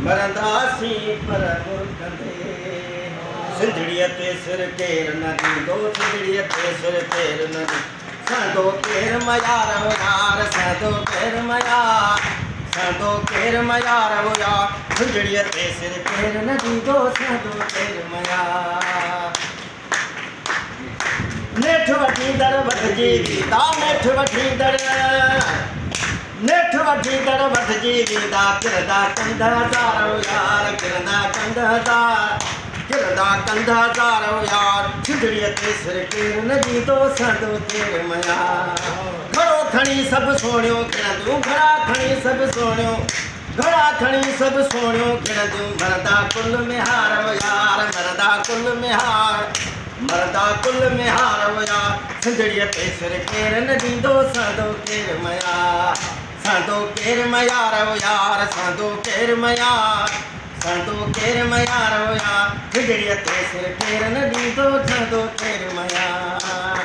मरंदासी पर मुर्खंदे सिंधड़ीअ ते सिर केर न ॾींदो सिंधड़ीअ ते सिर केर न ॾींदो संदो केर मयार वो यार संदो केर मयार संदो केर मयार वो यार सिंधड़ीअ ते सिर केर न ॾींदो संदो केर मयार नेठ वठींदड़ वठजी वींदा नेठ वठींदड़ वठजी वींदा किरंदा कंध हज़ार यार किरंदा कंध हज़ार यार सिंधड़ीअ ते सिर केर न ॾींदो संदो केर मयार घड़ो खणी सभु सोणियो खिड़ंदियूं घड़ा खणी सभु सोणियो घड़ा खणी सभु सोणियो खिड़ंदियूं मरंदा कुल में हार यार मरंदा कुल में हार मरदा कुल में हार यार सिंधड़ीअ ते सिर केर न ॾींदो संदो केर मयार संदो केर मयार यार संदो केर मयार यार सिंधड़ीअ ते सिर केर न ॾींदो संदो केर मयार।